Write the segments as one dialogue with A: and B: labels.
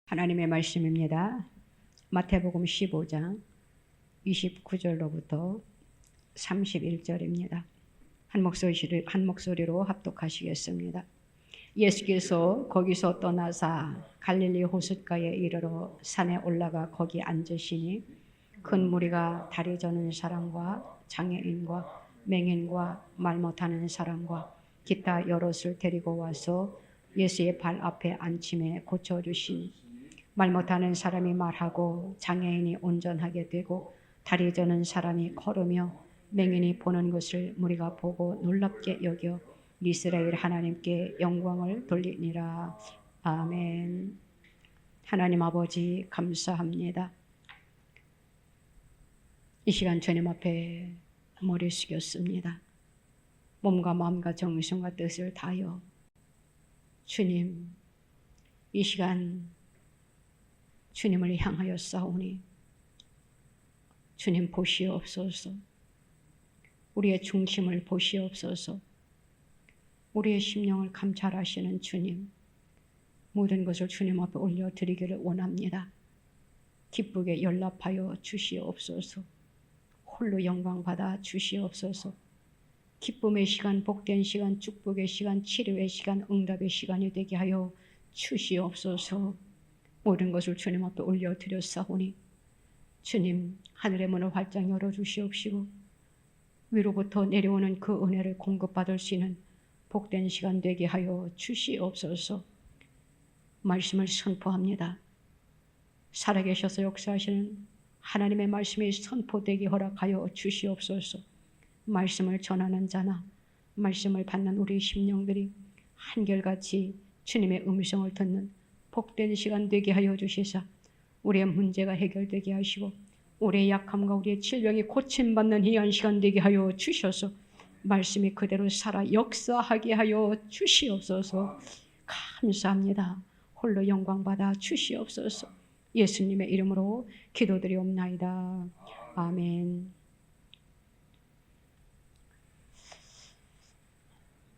A: 하나님의 말씀입니다. 마태복음 15장 29절로부터 31절입니다. 한 목소리로 합독하시겠습니다. 예수께서 거기서 떠나사 갈릴리 호숫가에 이르러 산에 올라가 거기 앉으시니 큰 무리가 다리 저는 사람과 장애인과 맹인과 말 못하는 사람과 기타 여럿을 데리고 와서 예수의 발 앞에 앉힘에 고쳐주시니 말 못하는 사람이 말하고 장애인이 온전하게 되고 다리 저는 사람이 걸으며 맹인이 보는 것을 무리가 보고 놀랍게 여겨 이스라엘 하나님께 영광을 돌리니라. 아멘. 하나님 아버지 감사합니다. 이 시간 주님 앞에 머리 숙였습니다. 몸과 마음과 정성과 뜻을 다하여 주님, 이 시간 주님을 향하여 싸우니 주님 보시옵소서. 우리의 중심을 보시옵소서. 우리의 심령을 감찰하시는 주님, 모든 것을 주님 앞에 올려드리기를 원합니다. 기쁘게 연락하여 주시옵소서. 홀로 영광 받아 주시옵소서. 기쁨의 시간, 복된 시간, 축복의 시간, 치료의 시간, 응답의 시간이 되게 하여 주시옵소서. 모든 것을 주님 앞에 올려드렸사오니 주님, 하늘의 문을 활짝 열어주시옵시고 위로부터 내려오는 그 은혜를 공급받을 수 있는 복된 시간 되게 하여 주시옵소서. 말씀을 선포합니다. 살아계셔서 역사하시는 하나님의 말씀이 선포되게 허락하여 주시옵소서. 말씀을 전하는 자나 말씀을 받는 우리 심령들이 한결같이 주님의 음성을 듣는 복된 시간 되게 하여 주시사 우리의 문제가 해결되게 하시고 우리의 약함과 우리의 질병이 고침받는 귀한 시간 되게 하여 주셔서 말씀이 그대로 살아 역사하게 하여 주시옵소서. 감사합니다. 홀로 영광 받아 주시옵소서. 예수님의 이름으로 기도드리옵나이다. 아멘.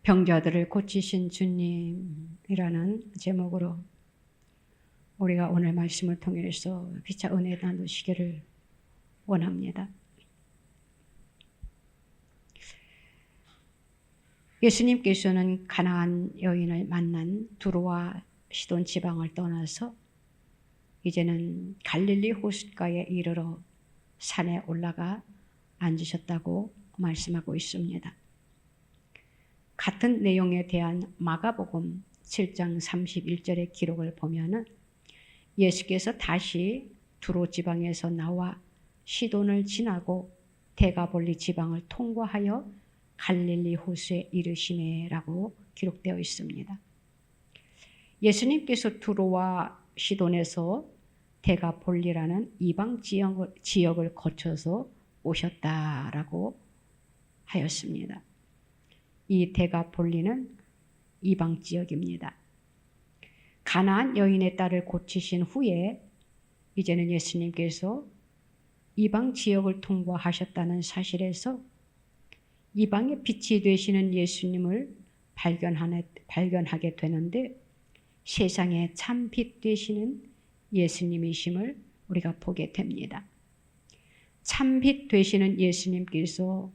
A: 병자들을 고치신 주님이라는 제목으로 우리가 오늘 말씀을 통해서 피차 은혜 나누시기를 원합니다. 예수님께서는 가나안 여인을 만난 두로와 시돈 지방을 떠나서 이제는 갈릴리 호숫가에 이르러 산에 올라가 앉으셨다고 말씀하고 있습니다. 같은 내용에 대한 마가복음 7장 31절의 기록을 보면은 예수께서 다시 두로 지방에서 나와 시돈을 지나고 데가볼리 지방을 통과하여 갈릴리 호수에 이르시매라고 기록되어 있습니다. 예수님께서 두로와 시돈에서 데가볼리라는 이방 지역을 거쳐서 오셨다라고 하였습니다. 이 데가볼리는 이방 지역입니다. 가나안 여인의 딸을 고치신 후에 이제는 예수님께서 이방 지역을 통과하셨다는 사실에서 이방의 빛이 되시는 예수님을 발견하게 되는데 세상의 참 빛 되시는 예수님이심을 우리가 보게 됩니다. 참 빛 되시는 예수님께서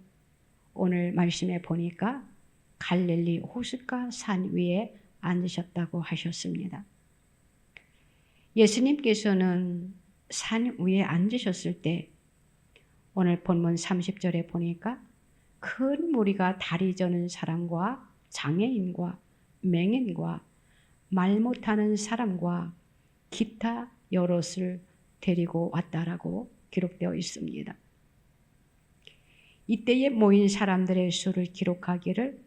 A: 오늘 말씀에 보니까 갈릴리 호숫가 산 위에 앉으셨다고 하셨습니다. 예수님께서는 산 위에 앉으셨을 때 오늘 본문 30절에 보니까 큰 무리가 다리 저는 사람과 장애인과 맹인과 말 못하는 사람과 기타 여럿을 데리고 왔다라고 기록되어 있습니다. 이때에 모인 사람들의 수를 기록하기를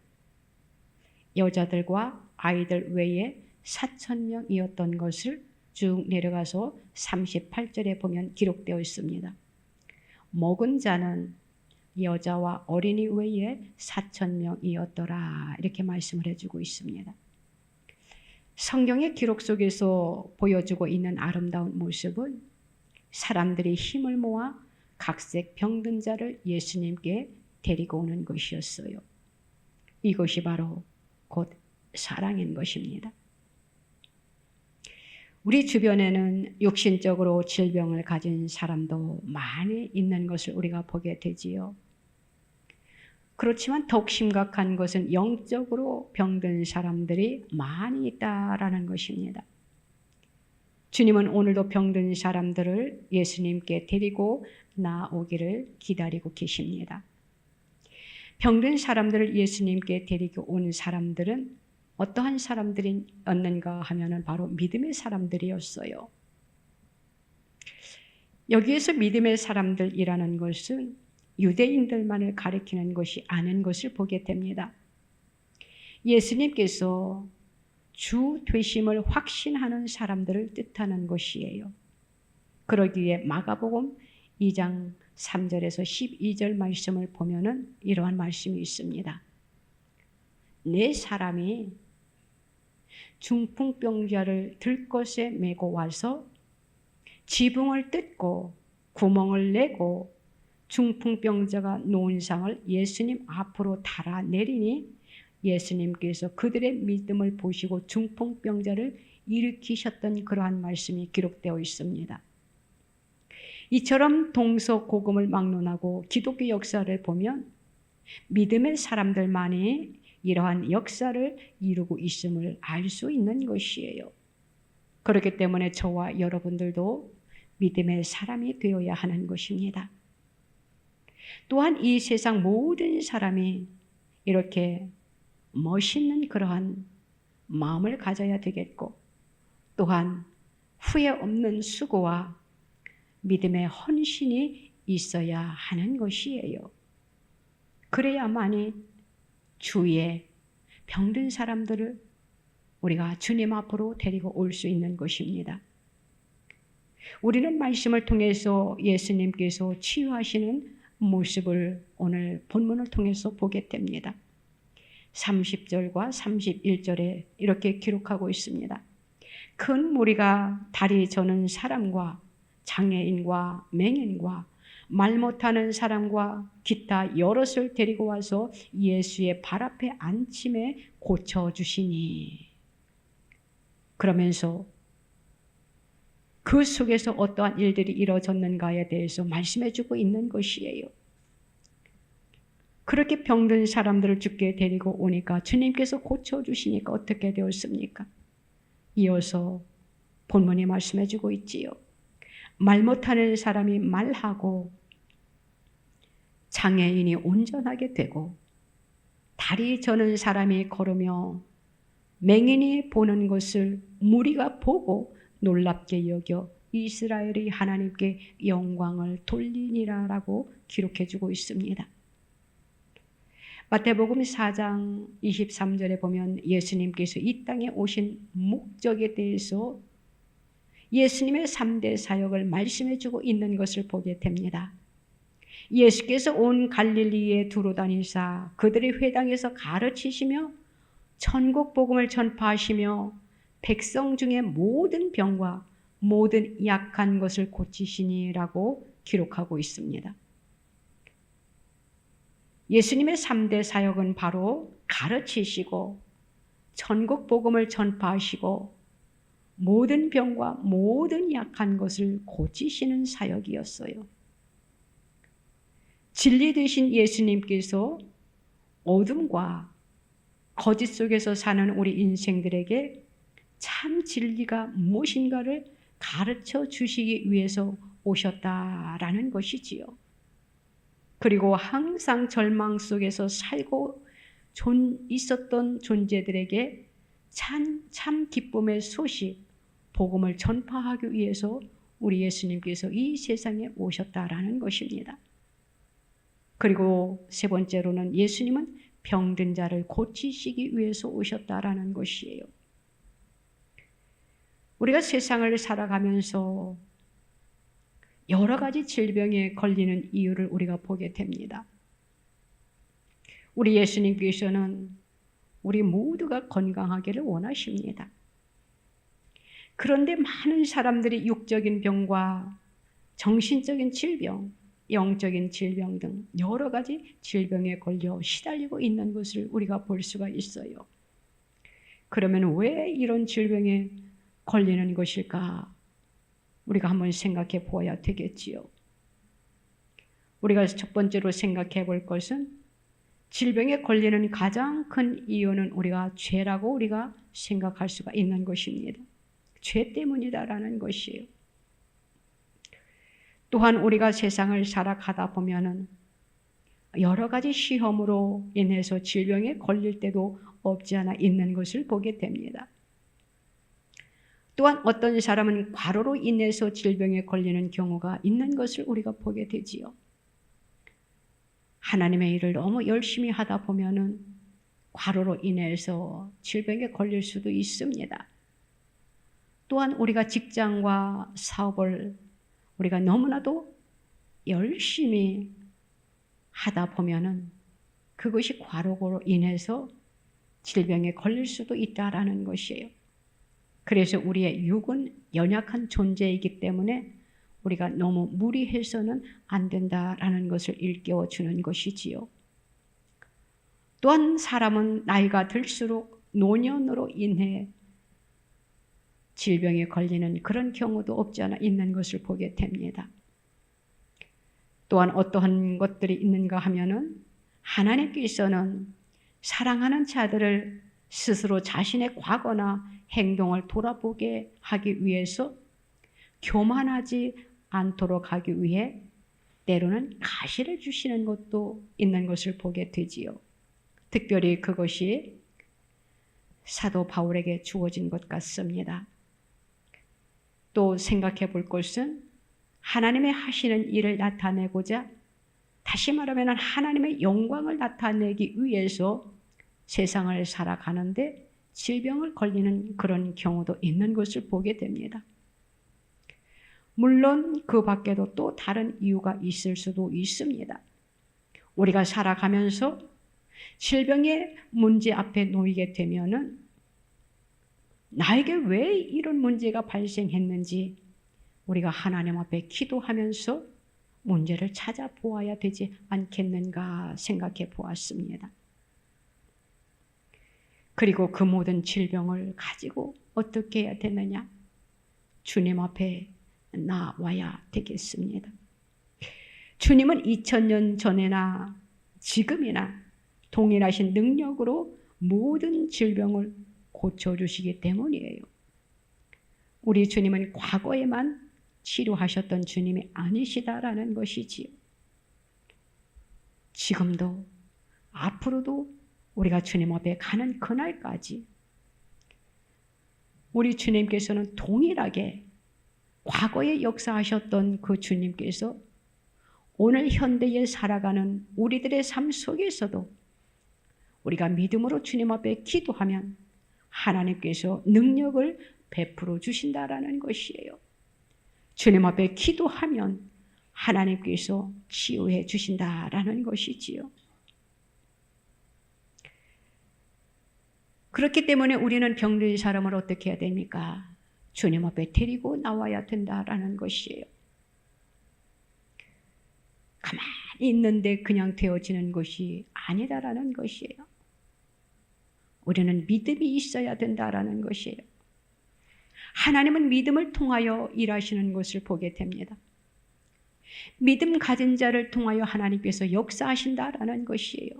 A: 여자들과 아이들 외에 4,000명이었던 것을 쭉 내려가서 38절에 보면 기록되어 있습니다. 먹은 자는 여자와 어린이 외에 4,000명이었더라 이렇게 말씀을 해주고 있습니다. 성경의 기록 속에서 보여주고 있는 아름다운 모습은 사람들이 힘을 모아 각색 병든 자를 예수님께 데리고 오는 것이었어요. 이것이 바로 곧 사랑인 것입니다. 우리 주변에는 육신적으로 질병을 가진 사람도 많이 있는 것을 우리가 보게 되지요. 그렇지만 더욱 심각한 것은 영적으로 병든 사람들이 많이 있다라는 것입니다. 주님은 오늘도 병든 사람들을 예수님께 데리고 나오기를 기다리고 계십니다. 병든 사람들을 예수님께 데리고 온 사람들은 어떠한 사람들이었는가 하면은 바로 믿음의 사람들이었어요. 여기에서 믿음의 사람들이라는 것은 유대인들만을 가리키는 것이 아닌 것을 보게 됩니다. 예수님께서 주 되심을 확신하는 사람들을 뜻하는 것이에요. 그러기에 마가복음 2장 3절에서 12절 말씀을 보면은 이러한 말씀이 있습니다. 네 사람이 중풍병자를 들것에 메고 와서 지붕을 뜯고 구멍을 내고 중풍병자가 놓은 상을 예수님 앞으로 달아내리니 예수님께서 그들의 믿음을 보시고 중풍병자를 일으키셨던 그러한 말씀이 기록되어 있습니다. 이처럼 동서고금을 막론하고 기독교 역사를 보면 믿음의 사람들만이 이러한 역사를 이루고 있음을 알 수 있는 것이에요. 그렇기 때문에 저와 여러분들도 믿음의 사람이 되어야 하는 것입니다. 또한 이 세상 모든 사람이 이렇게 멋있는 그러한 마음을 가져야 되겠고, 또한 후회 없는 수고와 믿음의 헌신이 있어야 하는 것이에요. 그래야만이 주위에 병든 사람들을 우리가 주님 앞으로 데리고 올 수 있는 것입니다. 우리는 말씀을 통해서 예수님께서 치유하시는 모습을 오늘 본문을 통해서 보게 됩니다. 30절과 31절에 이렇게 기록하고 있습니다. 큰 무리가 다리 저는 사람과 장애인과 맹인과 말 못하는 사람과 기타 여럿을 데리고 와서 예수의 발 앞에 앉힘에 고쳐주시니, 그러면서 그 속에서 어떠한 일들이 이루어졌는가에 대해서 말씀해주고 있는 것이에요. 그렇게 병든 사람들을 주께 데리고 오니까 주님께서 고쳐주시니까 어떻게 되었습니까? 이어서 본문이 말씀해주고 있지요. 말 못하는 사람이 말하고 장애인이 온전하게 되고 다리 저는 사람이 걸으며 맹인이 보는 것을 무리가 보고 놀랍게 여겨 이스라엘이 하나님께 영광을 돌리니라라고 기록해주고 있습니다. 마태복음 4장 23절에 보면 예수님께서 이 땅에 오신 목적에 대해서 예수님의 3대 사역을 말씀해주고 있는 것을 보게 됩니다. 예수께서 온 갈릴리에 두루 다니사 그들의 회당에서 가르치시며 천국 복음을 전파하시며 백성 중에 모든 병과 모든 약한 것을 고치시니라고 기록하고 있습니다. 예수님의 3대 사역은 바로 가르치시고 천국 복음을 전파하시고 모든 병과 모든 약한 것을 고치시는 사역이었어요. 진리 되신 예수님께서 어둠과 거짓 속에서 사는 우리 인생들에게 참 진리가 무엇인가를 가르쳐 주시기 위해서 오셨다라는 것이지요. 그리고 항상 절망 속에서 살고 있었던 존재들에게 참 기쁨의 소식, 복음을 전파하기 위해서 우리 예수님께서 이 세상에 오셨다라는 것입니다. 그리고 세 번째로는 예수님은 병든 자를 고치시기 위해서 오셨다라는 것이에요. 우리가 세상을 살아가면서 여러 가지 질병에 걸리는 이유를 우리가 보게 됩니다. 우리 예수님께서는 우리 모두가 건강하기를 원하십니다. 그런데 많은 사람들이 육적인 병과 정신적인 질병, 영적인 질병 등 여러 가지 질병에 걸려 시달리고 있는 것을 우리가 볼 수가 있어요. 그러면 왜 이런 질병에 걸리는 것일까? 우리가 한번 생각해 보아야 되겠지요. 우리가 첫 번째로 생각해 볼 것은 질병에 걸리는 가장 큰 이유는 우리가 죄라고 우리가 생각할 수가 있는 것입니다. 죄 때문이다라는 것이에요. 또한 우리가 세상을 살아가다 보면은 여러 가지 시험으로 인해서 질병에 걸릴 때도 없지 않아 있는 것을 보게 됩니다. 또한 어떤 사람은 과로로 인해서 질병에 걸리는 경우가 있는 것을 우리가 보게 되지요. 하나님의 일을 너무 열심히 하다 보면은 과로로 인해서 질병에 걸릴 수도 있습니다. 또한 우리가 직장과 사업을 우리가 너무나도 열심히 하다 보면은 그것이 과로로 인해서 질병에 걸릴 수도 있다라는 것이에요. 그래서 우리의 육은 연약한 존재이기 때문에 우리가 너무 무리해서는 안 된다라는 것을 일깨워 주는 것이지요. 또한 사람은 나이가 들수록 노년으로 인해 질병에 걸리는 그런 경우도 없지 않아 있는 것을 보게 됩니다. 또한 어떠한 것들이 있는가 하면은 하나님께서는 사랑하는 자들을 스스로 자신의 과거나 행동을 돌아보게 하기 위해서 교만하지 않도록 하기 위해 때로는 가시를 주시는 것도 있는 것을 보게 되지요. 특별히 그것이 사도 바울에게 주어진 것 같습니다. 또 생각해 볼 것은 하나님의 하시는 일을 나타내고자, 다시 말하면 하나님의 영광을 나타내기 위해서 세상을 살아가는데 질병을 걸리는 그런 경우도 있는 것을 보게 됩니다. 물론 그 밖에도 또 다른 이유가 있을 수도 있습니다. 우리가 살아가면서 질병의 문제 앞에 놓이게 되면은 나에게 왜 이런 문제가 발생했는지 우리가 하나님 앞에 기도하면서 문제를 찾아보아야 되지 않겠는가 생각해 보았습니다. 그리고 그 모든 질병을 가지고 어떻게 해야 되느냐? 주님 앞에 나와야 되겠습니다. 주님은 2000년 전에나 지금이나 동일하신 능력으로 모든 질병을 고쳐주시기 때문이에요. 우리 주님은 과거에만 치료하셨던 주님이 아니시다라는 것이지요. 지금도 앞으로도 우리가 주님 앞에 가는 그날까지 우리 주님께서는 동일하게 과거에 역사하셨던 그 주님께서 오늘 현대에 살아가는 우리들의 삶 속에서도 우리가 믿음으로 주님 앞에 기도하면 하나님께서 능력을 베풀어 주신다라는 것이에요. 주님 앞에 기도하면 하나님께서 치유해 주신다라는 것이지요. 그렇기 때문에 우리는 병든 사람을 어떻게 해야 됩니까? 주님 앞에 데리고 나와야 된다라는 것이에요. 가만히 있는데 그냥 되어지는 것이 아니다라는 것이에요. 우리는 믿음이 있어야 된다라는 것이에요. 하나님은 믿음을 통하여 일하시는 것을 보게 됩니다. 믿음 가진 자를 통하여 하나님께서 역사하신다라는 것이에요.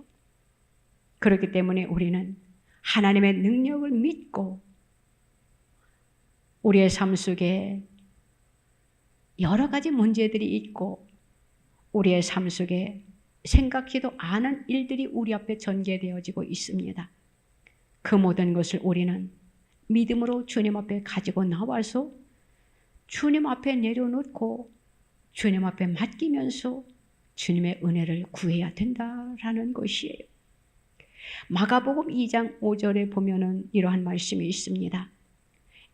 A: 그렇기 때문에 우리는 하나님의 능력을 믿고 우리의 삶 속에 여러 가지 문제들이 있고 우리의 삶 속에 생각지도 않은 일들이 우리 앞에 전개되어지고 있습니다. 그 모든 것을 우리는 믿음으로 주님 앞에 가지고 나와서 주님 앞에 내려놓고 주님 앞에 맡기면서 주님의 은혜를 구해야 된다라는 것이에요. 마가복음 2장 5절에 보면은 이러한 말씀이 있습니다.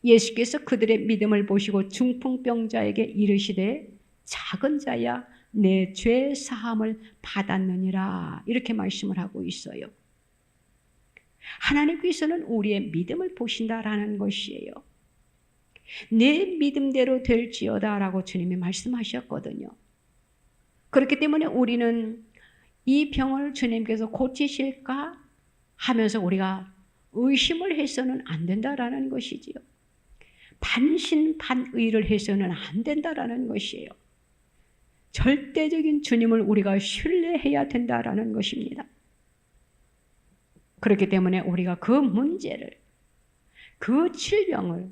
A: 예수께서 그들의 믿음을 보시고 중풍병자에게 이르시되 작은 자야 내 죄 사함을 받았느니라 이렇게 말씀을 하고 있어요. 하나님께서는 우리의 믿음을 보신다라는 것이에요. 내 믿음대로 될지어다라고 주님이 말씀하셨거든요. 그렇기 때문에 우리는 이 병을 주님께서 고치실까 하면서 우리가 의심을 해서는 안 된다라는 것이지요. 반신반의를 해서는 안 된다라는 것이에요. 절대적인 주님을 우리가 신뢰해야 된다라는 것입니다. 그렇기 때문에 우리가 그 문제를, 그 질병을,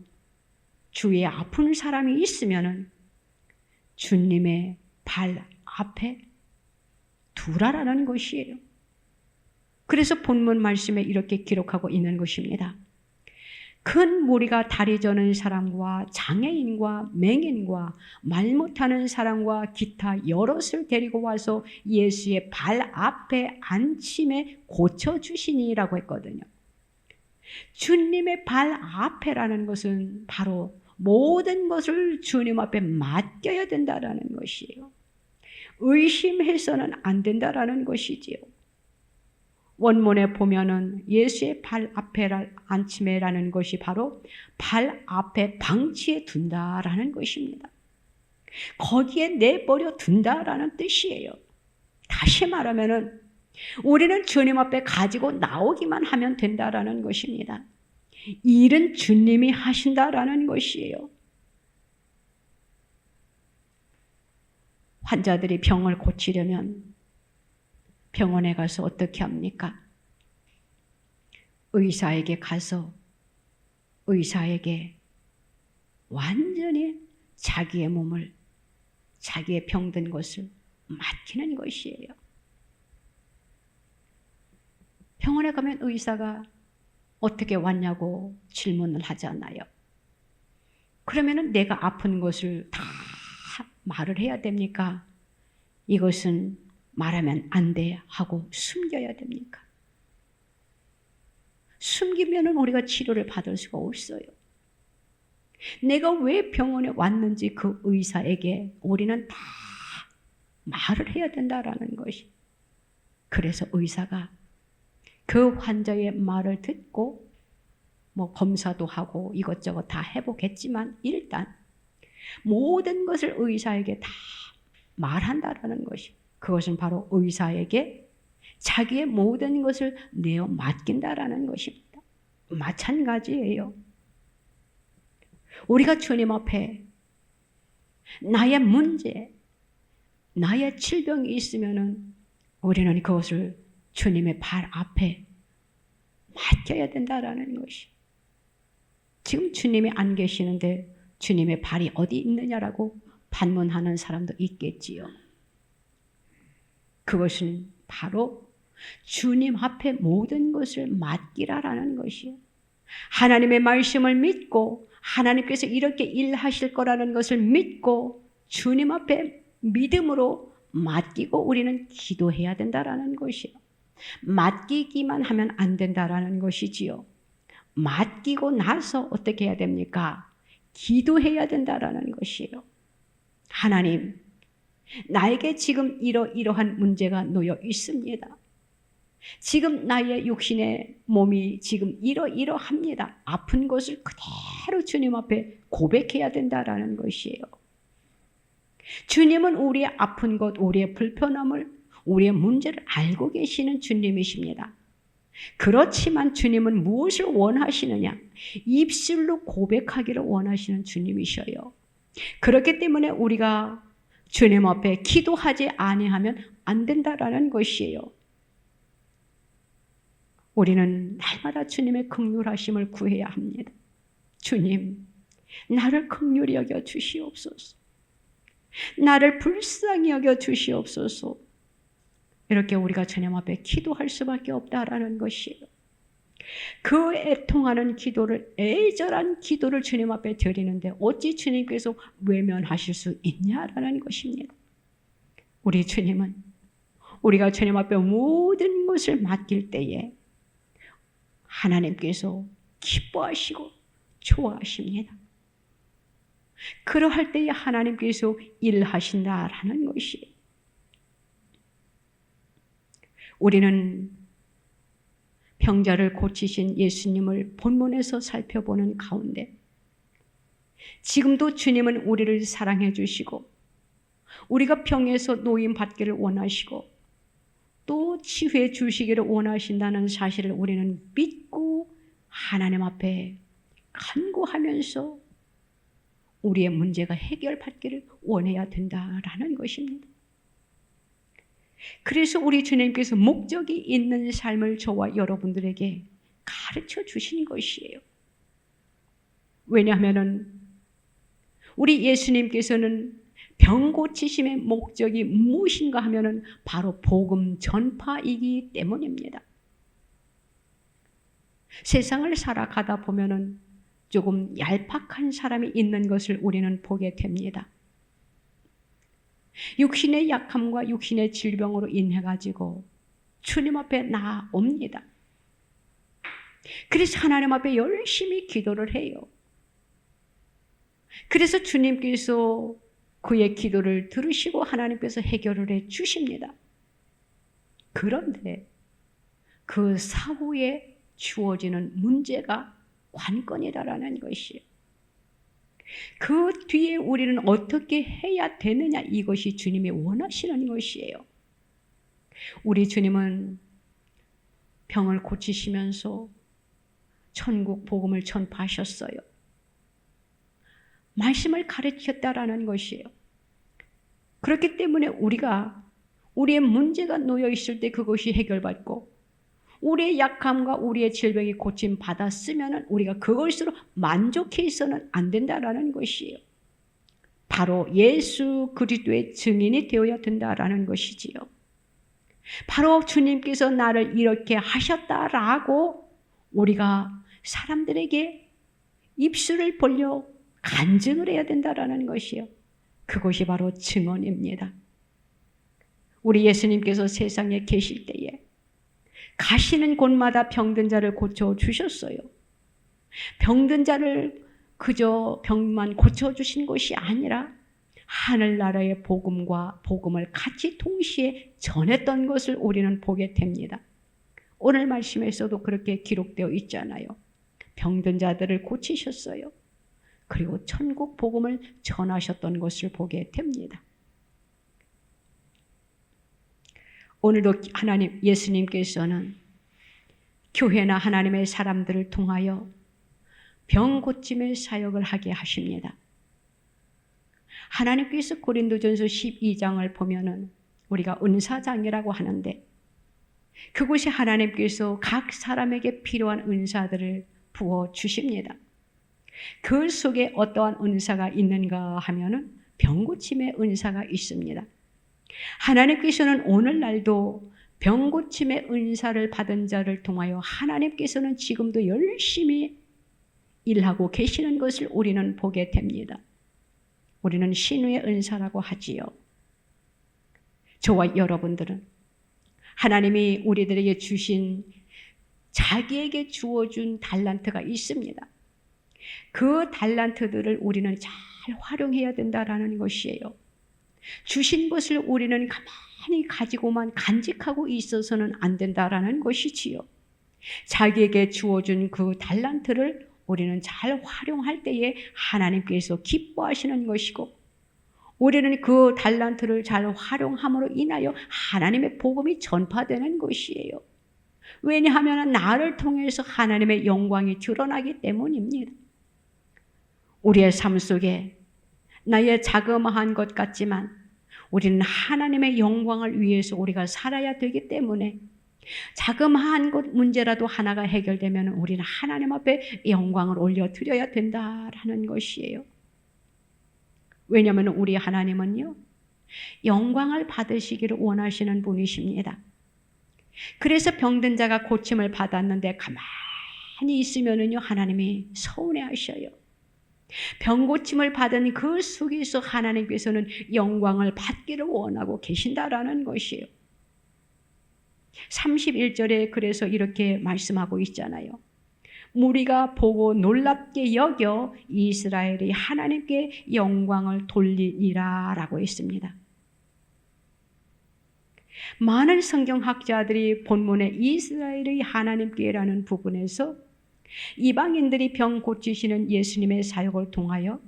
A: 주위에 아픈 사람이 있으면은 주님의 발 앞에 두라라는 것이에요. 그래서 본문 말씀에 이렇게 기록하고 있는 것입니다. 큰 무리가 다리 저는 사람과 장애인과 맹인과 말 못하는 사람과 기타 여럿을 데리고 와서 예수의 발 앞에 앉힘에 고쳐주시니라고 했거든요. 주님의 발 앞에라는 것은 바로 모든 것을 주님 앞에 맡겨야 된다라는 것이에요. 의심해서는 안 된다라는 것이지요. 원문에 보면은 예수의 발 앞에 앉힘에라는 것이 바로 발 앞에 방치해 둔다라는 것입니다. 거기에 내버려 둔다라는 뜻이에요. 다시 말하면은 우리는 주님 앞에 가지고 나오기만 하면 된다라는 것입니다. 일은 주님이 하신다라는 것이에요. 환자들이 병을 고치려면 병원에 가서 어떻게 합니까? 의사에게 가서 의사에게 완전히 자기의 몸을, 자기의 병든 것을 맡기는 것이에요. 병원에 가면 의사가 어떻게 왔냐고 질문을 하잖아요. 그러면은 내가 아픈 것을 다 말을 해야 됩니까? 이것은 말하면 안 돼 하고 숨겨야 됩니까? 숨기면은 우리가 치료를 받을 수가 없어요. 내가 왜 병원에 왔는지 그 의사에게 우리는 다 말을 해야 된다라는 것이. 그래서 의사가 그 환자의 말을 듣고 검사도 하고 이것저것 다 해보겠지만 일단 모든 것을 의사에게 다 말한다라는 것이. 그것은 바로 의사에게 자기의 모든 것을 내어 맡긴다라는 것입니다. 마찬가지예요. 우리가 주님 앞에 나의 문제, 나의 질병이 있으면은 우리는 그것을 주님의 발 앞에 맡겨야 된다라는 것이. 지금 주님이 안 계시는데 주님의 발이 어디 있느냐라고 반문하는 사람도 있겠지요. 그것은 바로 주님 앞에 모든 것을 맡기라라는 것이에요. 하나님의 말씀을 믿고 하나님께서 이렇게 일하실 거라는 것을 믿고 주님 앞에 믿음으로 맡기고 우리는 기도해야 된다라는 것이에요. 맡기기만 하면 안 된다라는 것이지요. 맡기고 나서 어떻게 해야 됩니까? 기도해야 된다라는 것이에요. 하나님, 나에게 지금 이러한 문제가 놓여 있습니다. 지금 나의 육신의 몸이 지금 이러합니다. 아픈 것을 그대로 주님 앞에 고백해야 된다라는 것이에요. 주님은 우리의 아픈 것, 우리의 불편함을, 우리의 문제를 알고 계시는 주님이십니다. 그렇지만 주님은 무엇을 원하시느냐? 입술로 고백하기를 원하시는 주님이셔요. 그렇기 때문에 우리가 주님 앞에 기도하지 아니하면 안 된다라는 것이에요. 우리는 날마다 주님의 긍휼하심을 구해야 합니다. 주님, 나를 긍휼히 여겨 주시옵소서. 나를 불쌍히 여겨 주시옵소서. 이렇게 우리가 주님 앞에 기도할 수밖에 없다라는 것이에요. 그 애통하는 기도를, 애절한 기도를 주님 앞에 드리는데 어찌 주님께서 외면하실 수 있냐라는 것입니다. 우리 주님은 우리가 주님 앞에 모든 것을 맡길 때에 하나님께서 기뻐하시고 좋아하십니다. 그러할 때에 하나님께서 일하신다라는 것이에요. 우리는 병자를 고치신 예수님을 본문에서 살펴보는 가운데 지금도 주님은 우리를 사랑해 주시고 우리가 병에서 노임 받기를 원하시고 또 치유해 주시기를 원하신다는 사실을 우리는 믿고 하나님 앞에 간구하면서 우리의 문제가 해결받기를 원해야 된다라는 것입니다. 그래서 우리 주님께서 목적이 있는 삶을 저와 여러분들에게 가르쳐 주신 것이에요. 왜냐하면 우리 예수님께서는 병 고치심의 목적이 무엇인가 하면 바로 복음 전파이기 때문입니다. 세상을 살아가다 보면 조금 얄팍한 사람이 있는 것을 우리는 보게 됩니다. 육신의 약함과 육신의 질병으로 인해 가지고 주님 앞에 나옵니다. 그래서 하나님 앞에 열심히 기도를 해요. 그래서 주님께서 그의 기도를 들으시고 하나님께서 해결을 해 주십니다. 그런데 그 사후에 주어지는 문제가 관건이다라는 것이에요. 그 뒤에 우리는 어떻게 해야 되느냐, 이것이 주님이 원하시는 것이에요. 우리 주님은 병을 고치시면서 천국 복음을 전파하셨어요. 말씀을 가르쳤다라는 것이에요. 그렇기 때문에 우리가 우리의 문제가 놓여 있을 때 그것이 해결받고 우리의 약함과 우리의 질병이 고침 받았으면 우리가 그것으로 만족해 있어는 안 된다라는 것이에요. 바로 예수 그리스도의 증인이 되어야 된다라는 것이지요. 바로 주님께서 나를 이렇게 하셨다라고 우리가 사람들에게 입술을 벌려 간증을 해야 된다라는 것이요. 그것이 바로 증언입니다. 우리 예수님께서 세상에 계실 때에 가시는 곳마다 병든 자를 고쳐주셨어요. 병든 자를 그저 병만 고쳐주신 것이 아니라 하늘나라의 복음과 복음을 같이 동시에 전했던 것을 우리는 보게 됩니다. 오늘 말씀에서도 그렇게 기록되어 있잖아요. 병든 자들을 고치셨어요. 그리고 천국 복음을 전하셨던 것을 보게 됩니다. 오늘도 하나님 예수님께서는 교회나 하나님의 사람들을 통하여 병 고침의 사역을 하게 하십니다. 하나님께서 고린도전서 12장을 보면은 우리가 은사장이라고 하는데 그곳에 하나님께서 각 사람에게 필요한 은사들을 부어 주십니다. 그 속에 어떠한 은사가 있는가 하면은 병 고침의 은사가 있습니다. 하나님께서는 오늘날도 병 고침의 은사를 받은 자를 통하여 하나님께서는 지금도 열심히 일하고 계시는 것을 우리는 보게 됩니다. 우리는 신유의 은사라고 하지요. 저와 여러분들은 하나님이 우리들에게 주신 자기에게 주어준 달란트가 있습니다. 그 달란트들을 우리는 잘 활용해야 된다라는 것이에요. 주신 것을 우리는 가만히 가지고만 간직하고 있어서는 안 된다라는 것이지요. 자기에게 주어준 그 달란트를 우리는 잘 활용할 때에 하나님께서 기뻐하시는 것이고 우리는 그 달란트를 잘 활용함으로 인하여 하나님의 복음이 전파되는 것이에요. 왜냐하면 나를 통해서 하나님의 영광이 드러나기 때문입니다. 우리의 삶 속에 나의 자그마한 것 같지만 우리는 하나님의 영광을 위해서 우리가 살아야 되기 때문에 자그마한 것 문제라도 하나가 해결되면 우리는 하나님 앞에 영광을 올려드려야 된다라는 것이에요. 왜냐하면 우리 하나님은요, 영광을 받으시기를 원하시는 분이십니다. 그래서 병든 자가 고침을 받았는데 가만히 있으면은요, 하나님이 서운해하셔요. 병 고침을 받은 그 속에서 하나님께서는 영광을 받기를 원하고 계신다라는 것이에요. 31절에 그래서 이렇게 말씀하고 있잖아요. 무리가 보고 놀랍게 여겨 이스라엘이 하나님께 영광을 돌리니라 라고 했습니다. 많은 성경학자들이 본문에 이스라엘의 하나님께라는 부분에서 이방인들이 병 고치시는 예수님의 사역을 통하여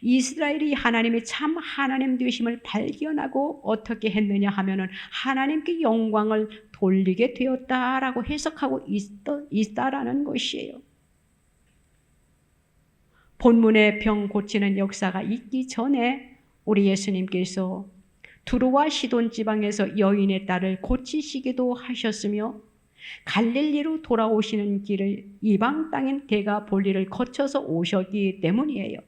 A: 이스라엘이 하나님의 참 하나님 되심을 발견하고 어떻게 했느냐 하면은 하나님께 영광을 돌리게 되었다라고 해석하고 있다라는 것이에요. 본문의 병 고치는 역사가 있기 전에 우리 예수님께서 두로와 시돈 지방에서 여인의 딸을 고치시기도 하셨으며 갈릴리로 돌아오시는 길을 이방 땅인 대가 볼리를 거쳐서 오셨기 때문이에요.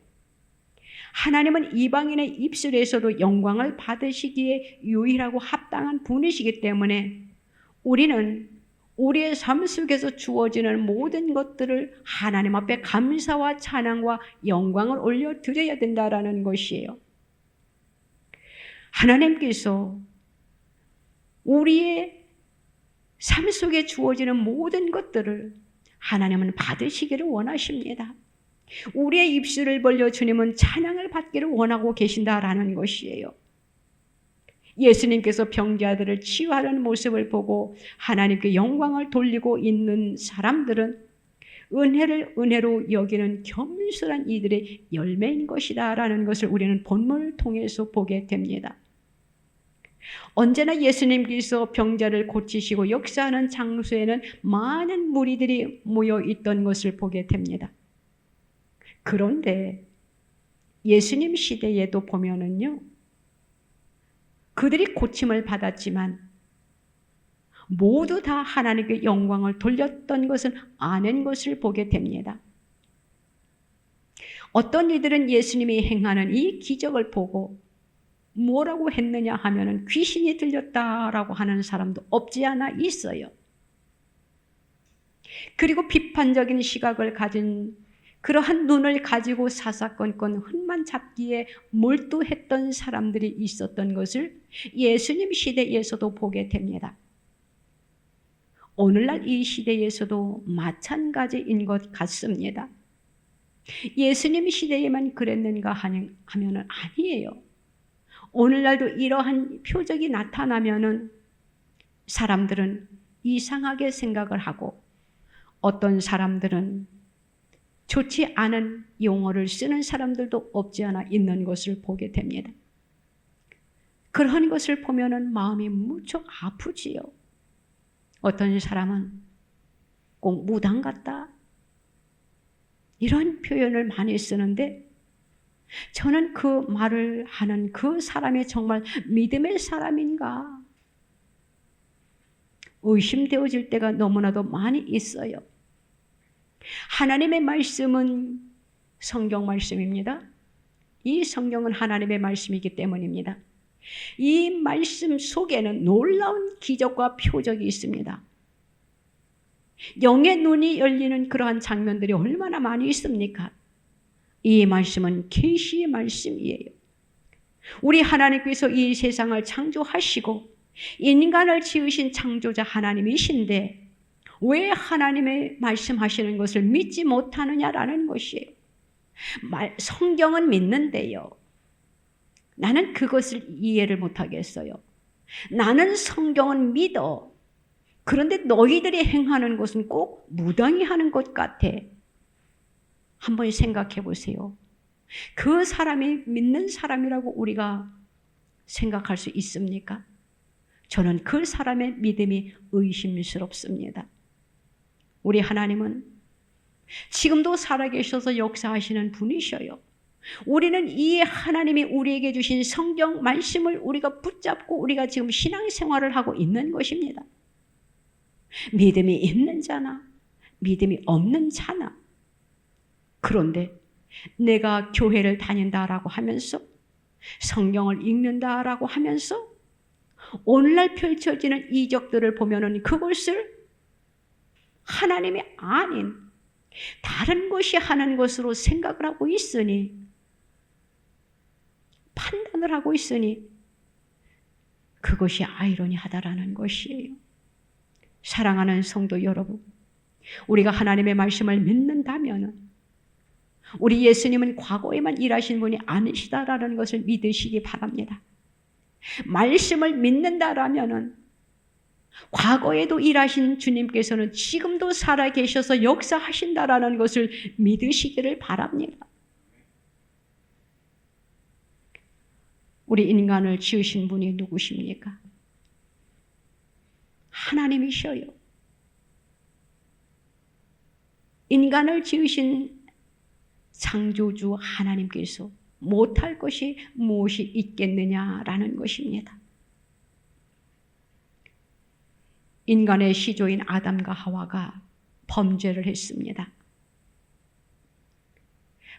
A: 하나님은 이방인의 입술에서도 영광을 받으시기에 유일하고 합당한 분이시기 때문에 우리는 우리의 삶 속에서 주어지는 모든 것들을 하나님 앞에 감사와 찬양과 영광을 올려드려야 된다라는 것이에요. 하나님께서 우리의 삶 속에 주어지는 모든 것들을 하나님은 받으시기를 원하십니다. 우리의 입술을 벌려 주님은 찬양을 받기를 원하고 계신다라는 것이에요. 예수님께서 병자들을 치유하는 모습을 보고 하나님께 영광을 돌리고 있는 사람들은 은혜를 은혜로 여기는 겸손한 이들의 열매인 것이다라는 것을 우리는 본문을 통해서 보게 됩니다. 언제나 예수님께서 병자를 고치시고 역사하는 장소에는 많은 무리들이 모여 있던 것을 보게 됩니다. 그런데 예수님 시대에도 보면은요, 그들이 고침을 받았지만 모두 다 하나님께 영광을 돌렸던 것은 아닌 것을 보게 됩니다. 어떤 이들은 예수님이 행하는 이 기적을 보고 뭐라고 했느냐 하면은 귀신이 들렸다라고 하는 사람도 없지 않아 있어요. 그리고 비판적인 시각을 가진 그러한 눈을 가지고 사사건건 흠만 잡기에 몰두했던 사람들이 있었던 것을 예수님 시대에서도 보게 됩니다. 오늘날 이 시대에서도 마찬가지인 것 같습니다. 예수님 시대에만 그랬는가 하면은 아니에요. 오늘날도 이러한 표적이 나타나면은 사람들은 이상하게 생각을 하고 어떤 사람들은 좋지 않은 용어를 쓰는 사람들도 없지 않아 있는 것을 보게 됩니다. 그런 것을 보면은 마음이 무척 아프지요. 어떤 사람은 꼭 무당 같다, 이런 표현을 많이 쓰는데 저는 그 말을 하는 그 사람이 정말 믿음의 사람인가 의심되어질 때가 너무나도 많이 있어요. 하나님의 말씀은 성경 말씀입니다. 이 성경은 하나님의 말씀이기 때문입니다. 이 말씀 속에는 놀라운 기적과 표적이 있습니다. 영의 눈이 열리는 그러한 장면들이 얼마나 많이 있습니까? 이 말씀은 계시의 말씀이에요. 우리 하나님께서 이 세상을 창조하시고 인간을 지으신 창조자 하나님이신데 왜 하나님의 말씀하시는 것을 믿지 못하느냐라는 것이에요. 성경은 믿는데요, 나는 그것을 이해를 못하겠어요. 나는 성경은 믿어. 그런데 너희들이 행하는 것은 꼭 무당이 하는 것 같아. 한번 생각해 보세요. 그 사람이 믿는 사람이라고 우리가 생각할 수 있습니까? 저는 그 사람의 믿음이 의심스럽습니다. 우리 하나님은 지금도 살아계셔서 역사하시는 분이셔요. 우리는 이 하나님이 우리에게 주신 성경 말씀을 우리가 붙잡고 우리가 지금 신앙생활을 하고 있는 것입니다. 믿음이 있는 자나 믿음이 없는 자나. 그런데 내가 교회를 다닌다라고 하면서 성경을 읽는다라고 하면서 오늘날 펼쳐지는 이적들을 보면은 그것을 하나님이 아닌 다른 것이 하는 것으로 생각을 하고 있으니, 판단을 하고 있으니 그것이 아이러니하다라는 것이에요. 사랑하는 성도 여러분, 우리가 하나님의 말씀을 믿는다면 우리 예수님은 과거에만 일하신 분이 아니시다라는 것을 믿으시기 바랍니다. 말씀을 믿는다라면은 과거에도 일하신 주님께서는 지금도 살아계셔서 역사하신다라는 것을 믿으시기를 바랍니다. 우리 인간을 지으신 분이 누구십니까? 하나님이셔요. 인간을 지으신 창조주 하나님께서 못할 것이 무엇이 있겠느냐라는 것입니다. 인간의 시조인 아담과 하와가 범죄를 했습니다.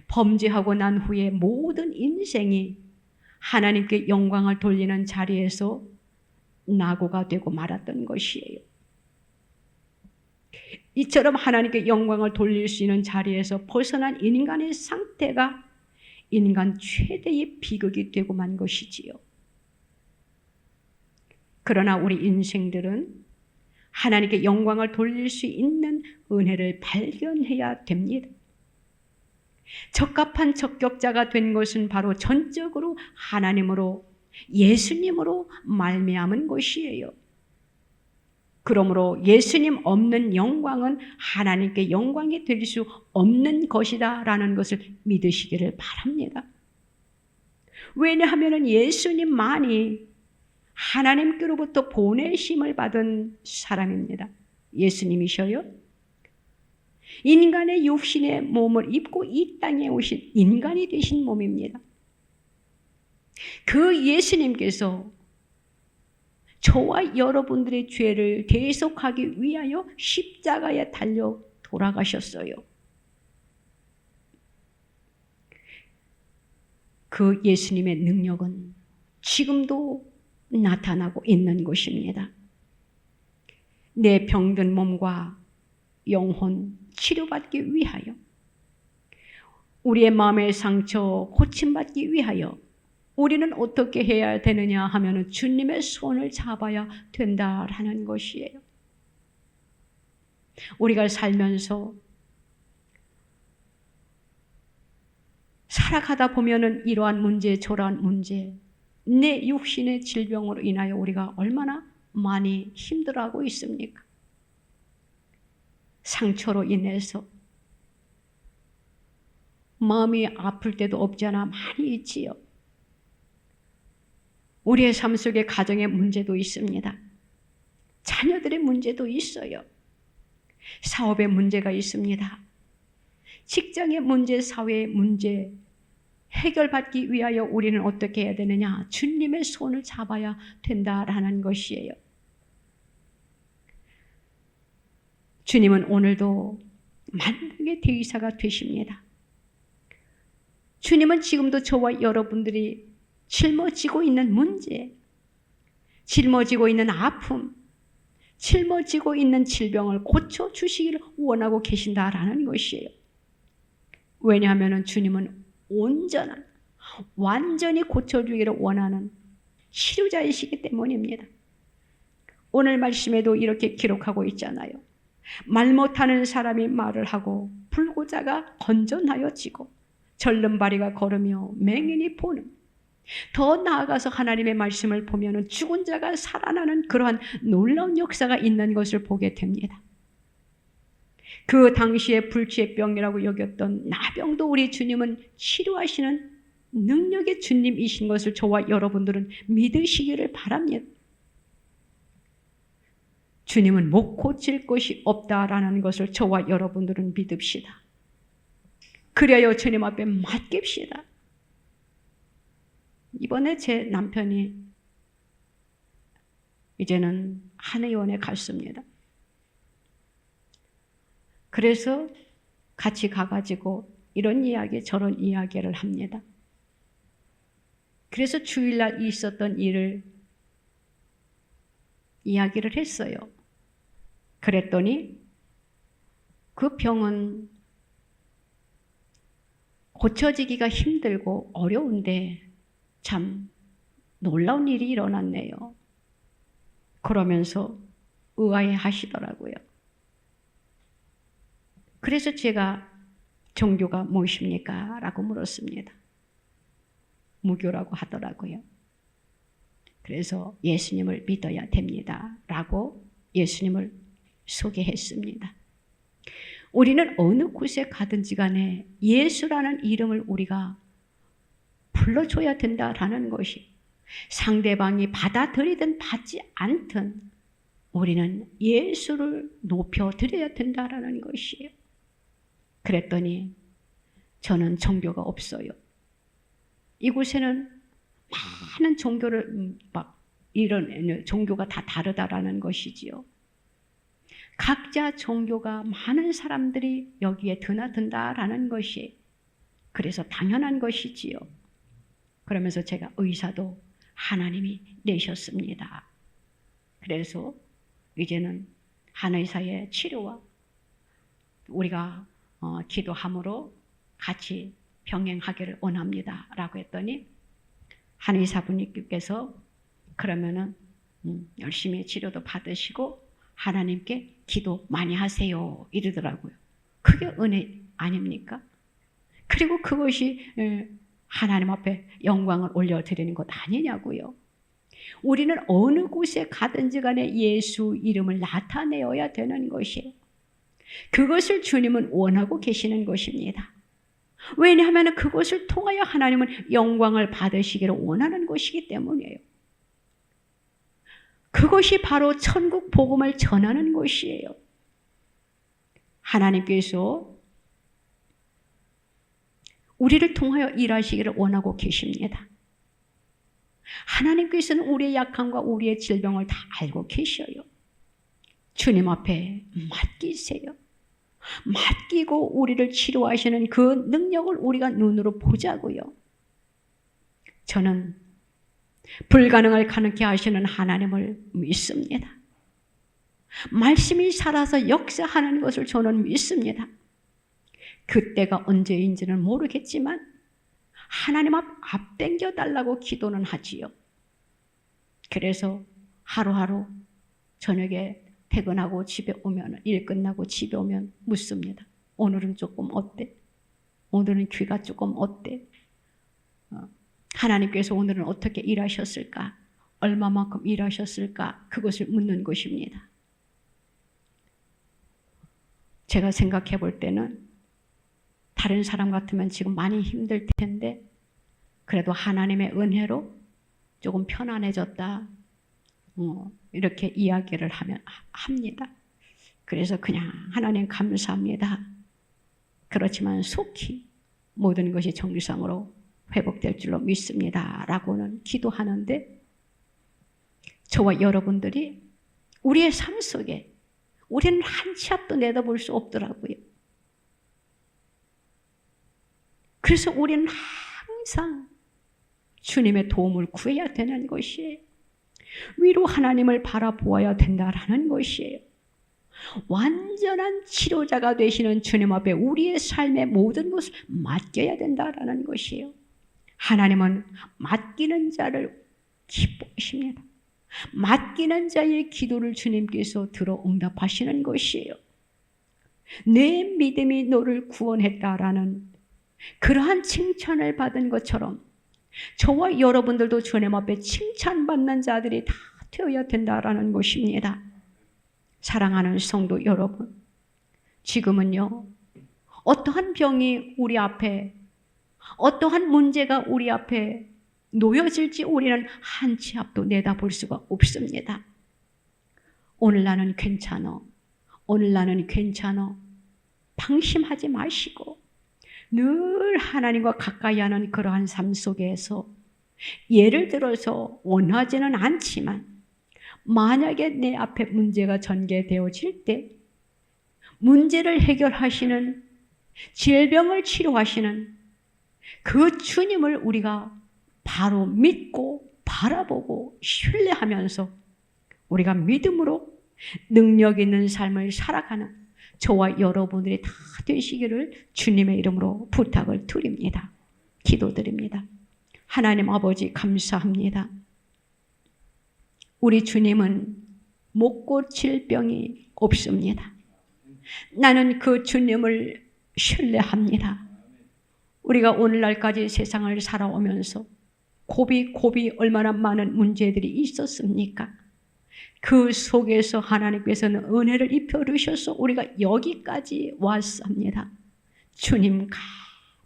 A: 범죄하고 난 후에 모든 인생이 하나님께 영광을 돌리는 자리에서 낙오가 되고 말았던 것이에요. 이처럼 하나님께 영광을 돌릴 수 있는 자리에서 벗어난 인간의 상태가 인간 최대의 비극이 되고 만 것이지요. 그러나 우리 인생들은 하나님께 영광을 돌릴 수 있는 은혜를 발견해야 됩니다. 적합한 적격자가 된 것은 바로 전적으로 하나님으로, 예수님으로 말미암은 것이에요. 그러므로 예수님 없는 영광은 하나님께 영광이 될 수 없는 것이다 라는 것을 믿으시기를 바랍니다. 왜냐하면 예수님만이 하나님께로부터 보내심을 받은 사람입니다. 예수님이셔요. 인간의 육신의 몸을 입고 이 땅에 오신 인간이 되신 몸입니다. 그 예수님께서 저와 여러분들의 죄를 대속하기 위하여 십자가에 달려 돌아가셨어요. 그 예수님의 능력은 지금도 나타나고 있는 것입니다. 내 병든 몸과 영혼 치료받기 위하여, 우리의 마음의 상처 고침받기 위하여 우리는 어떻게 해야 되느냐 하면 주님의 손을 잡아야 된다라는 것이에요. 우리가 살면서 살아가다 보면은 이러한 문제 저러한 문제, 내 육신의 질병으로 인하여 우리가 얼마나 많이 힘들어하고 있습니까? 상처로 인해서 마음이 아플 때도 없지 않아 많이 있지요. 우리의 삶 속에 가정의 문제도 있습니다. 자녀들의 문제도 있어요. 사업의 문제가 있습니다. 직장의 문제, 사회의 문제 해결받기 위하여 우리는 어떻게 해야 되느냐? 주님의 손을 잡아야 된다라는 것이에요. 주님은 오늘도 만국의 대의사가 되십니다. 주님은 지금도 저와 여러분들이 짊어지고 있는 문제, 짊어지고 있는 아픔, 짊어지고 있는 질병을 고쳐주시기를 원하고 계신다라는 것이에요. 왜냐하면 주님은 온전한, 완전히 고쳐주기를 원하는 치료자이시기 때문입니다. 오늘 말씀에도 이렇게 기록하고 있잖아요. 말 못하는 사람이 말을 하고 불구자가 건전하여 지고 절름발이가 걸으며 맹인이 보는, 더 나아가서 하나님의 말씀을 보면 죽은 자가 살아나는 그러한 놀라운 역사가 있는 것을 보게 됩니다. 그 당시에 불치병이라고 여겼던 나병도 우리 주님은 치료하시는 능력의 주님이신 것을 저와 여러분들은 믿으시기를 바랍니다. 주님은 못 고칠 것이 없다라는 것을 저와 여러분들은 믿읍시다. 그래야 주님 앞에 맡깁시다. 이번에 제 남편이 이제는 한의원에 갔습니다. 그래서 같이 가가지고 이런 이야기 저런 이야기를 합니다. 그래서 주일날 있었던 일을 이야기를 했어요. 그랬더니 그 병은 고쳐지기가 힘들고 어려운데 참 놀라운 일이 일어났네요. 그러면서 의아해 하시더라고요. 그래서 제가 종교가 무엇입니까? 라고 물었습니다. 무교라고 하더라고요. 그래서 예수님을 믿어야 됩니다. 라고 예수님을 소개했습니다. 우리는 어느 곳에 가든지 간에 예수라는 이름을 우리가 불러줘야 된다라는 것이, 상대방이 받아들이든 받지 않든 우리는 예수를 높여드려야 된다라는 것이에요. 그랬더니 저는 종교가 없어요. 이곳에는 많은 종교를 이런 종교가 다 다르다라는 것이지요. 각자 종교가 많은 사람들이 여기에 드나든다라는 것이 그래서 당연한 것이지요. 그러면서 제가 의사도 하나님이 내셨습니다. 그래서 이제는 한의사의 치료와 우리가 기도함으로 같이 병행하기를 원합니다. 라고 했더니 한의사분께서 그러면은 열심히 치료도 받으시고 하나님께 기도 많이 하세요. 이러더라고요. 그게 은혜 아닙니까? 그리고 그것이 하나님 앞에 영광을 올려드리는 것 아니냐고요. 우리는 어느 곳에 가든지 간에 예수 이름을 나타내어야 되는 것이에요. 그것을 주님은 원하고 계시는 것입니다. 왜냐하면 그것을 통하여 하나님은 영광을 받으시기를 원하는 것이기 때문이에요. 그것이 바로 천국 복음을 전하는 것이에요. 하나님께서 우리를 통하여 일하시기를 원하고 계십니다. 하나님께서는 우리의 약함과 우리의 질병을 다 알고 계셔요. 주님 앞에 맡기세요. 맡기고 우리를 치료하시는 그 능력을 우리가 눈으로 보자고요. 저는 불가능을 가능케 하시는 하나님을 믿습니다. 말씀이 살아서 역사하는 것을 저는 믿습니다. 그때가 언제인지는 모르겠지만 하나님 앞당겨 달라고 기도는 하지요. 그래서 하루하루 저녁에 퇴근하고 집에 오면, 일 끝나고 집에 오면 묻습니다. 오늘은 조금 어때? 오늘은 귀가 조금 어때? 하나님께서 오늘은 어떻게 일하셨을까? 얼마만큼 일하셨을까? 그것을 묻는 것입니다. 제가 생각해 볼 때는 다른 사람 같으면 지금 많이 힘들 텐데 그래도 하나님의 은혜로 조금 편안해졌다. 이렇게 이야기를 합니다. 그래서 그냥 하나님 감사합니다. 그렇지만 속히 모든 것이 정상으로 회복될 줄로 믿습니다. 라고는 기도하는데 저와 여러분들이 우리의 삶 속에 우리는 한 치 앞도 내다볼 수 없더라고요. 그래서 우리는 항상 주님의 도움을 구해야 되는 것이에요. 위로 하나님을 바라보아야 된다라는 것이에요. 완전한 치료자가 되시는 주님 앞에 우리의 삶의 모든 것을 맡겨야 된다라는 것이에요. 하나님은 맡기는 자를 기뻐하십니다. 맡기는 자의 기도를 주님께서 들어 응답하시는 것이에요. 내 믿음이 너를 구원했다라는 그러한 칭찬을 받은 것처럼 저와 여러분들도 주님 앞에 칭찬받는 자들이 다 되어야 된다라는 것입니다. 사랑하는 성도 여러분, 지금은요, 어떠한 병이 우리 앞에, 어떠한 문제가 우리 앞에 놓여질지 우리는 한 치 앞도 내다볼 수가 없습니다. 오늘 나는 괜찮아. 오늘 나는 괜찮아. 방심하지 마시고 늘 하나님과 가까이 하는 그러한 삶 속에서 예를 들어서 원하지는 않지만 만약에 내 앞에 문제가 전개되어질 때 문제를 해결하시는 질병을 치료하시는 그 주님을 우리가 바로 믿고 바라보고 신뢰하면서 우리가 믿음으로 능력 있는 삶을 살아가는 저와 여러분들이 다 되시기를 주님의 이름으로 부탁을 드립니다. 기도드립니다. 하나님 아버지 감사합니다. 우리 주님은 못 고칠 병이 없습니다. 나는 그 주님을 신뢰합니다. 우리가 오늘날까지 세상을 살아오면서 고비 얼마나 많은 문제들이 있었습니까? 그 속에서 하나님께서는 은혜를 입혀주셔서 우리가 여기까지 왔습니다. 주님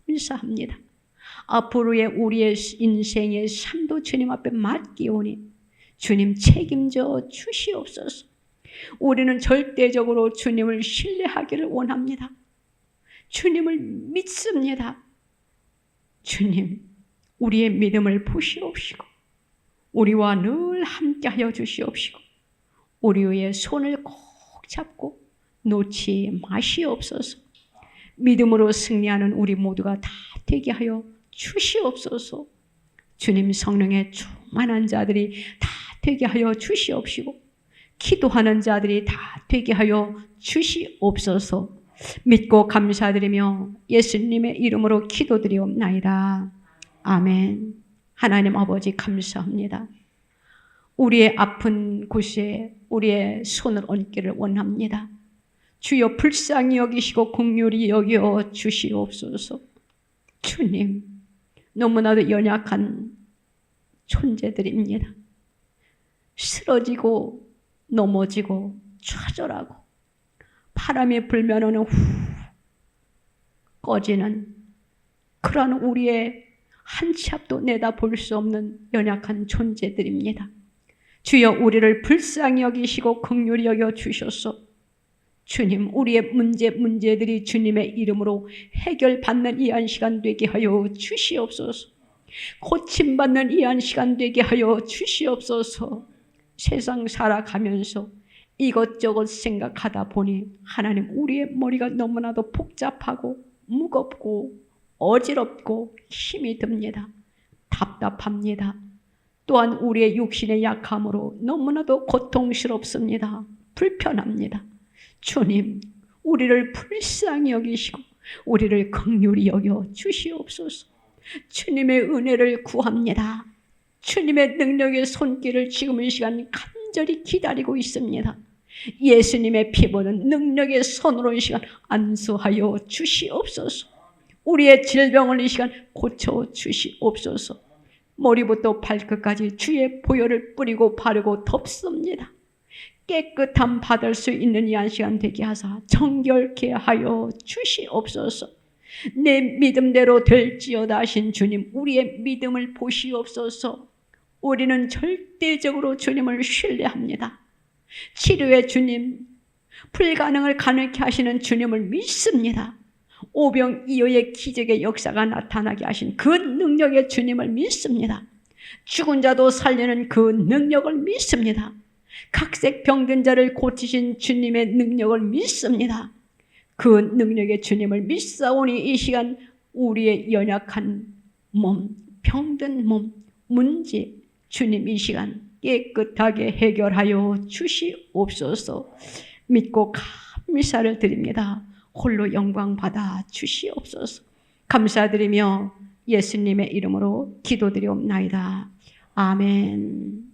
A: 감사합니다. 앞으로의 우리의 인생의 삶도 주님 앞에 맡기오니 주님 책임져 주시옵소서. 우리는 절대적으로 주님을 신뢰하기를 원합니다. 주님을 믿습니다. 주님, 우리의 믿음을 보시옵시고 우리와 늘 함께하여 주시옵시고 우리의 손을 꼭 잡고 놓지 마시옵소서. 믿음으로 승리하는 우리 모두가 다 되게 하여 주시옵소서. 주님, 성령의 충만한 자들이 다 되게 하여 주시옵시고 기도하는 자들이 다 되게 하여 주시옵소서. 믿고 감사드리며 예수님의 이름으로 기도드리옵나이다. 아멘. 하나님 아버지 감사합니다. 우리의 아픈 곳에 우리의 손을 얹기를 원합니다. 주여 불쌍히 여기시고 긍휼히 여겨 주시옵소서. 주님, 너무나도 연약한 존재들입니다. 쓰러지고 넘어지고 좌절하고 바람이 불면은 후 꺼지는 그런 우리의 한 치 앞도 내다볼 수 없는 연약한 존재들입니다. 주여 우리를 불쌍히 여기시고 긍휼히 여겨 주셔서 주님, 우리의 문제들이 주님의 이름으로 해결받는 이 한 시간 되게 하여 주시옵소서. 고침받는 이 한 시간 되게 하여 주시옵소서. 세상 살아가면서 이것저것 생각하다 보니 하나님, 우리의 머리가 너무나도 복잡하고 무겁고 어지럽고 힘이 듭니다. 답답합니다. 또한 우리의 육신의 약함으로 너무나도 고통스럽습니다. 불편합니다. 주님, 우리를 불쌍히 여기시고 우리를 긍휼히 여겨 주시옵소서. 주님의 은혜를 구합니다. 주님의 능력의 손길을 지금 이 시간 간절히 기다리고 있습니다. 예수님의 피보는 능력의 손으로 이 시간 안수하여 주시옵소서. 우리의 질병을 이 시간 고쳐 주시옵소서. 머리부터 발끝까지 주의 보혈을 뿌리고 바르고 덮습니다. 깨끗함 받을 수 있는 이 한 시간 되게 하사 정결케 하여 주시옵소서. 내 믿음대로 될지어다 하신 주님, 우리의 믿음을 보시옵소서. 우리는 절대적으로 주님을 신뢰합니다. 치료의 주님, 불가능을 가능케 하시는 주님을 믿습니다. 오병이어의 기적의 역사가 나타나게 하신 그 능력의 주님을 믿습니다. 죽은 자도 살리는 그 능력을 믿습니다. 각색 병든 자를 고치신 주님의 능력을 믿습니다. 그 능력의 주님을 믿사오니 이 시간 우리의 연약한 몸, 병든 몸, 문제 주님 이 시간 깨끗하게 해결하여 주시옵소서. 믿고 감사를 드립니다. 홀로 영광 받아 주시옵소서. 감사드리며 예수님의 이름으로 기도드리옵나이다. 아멘.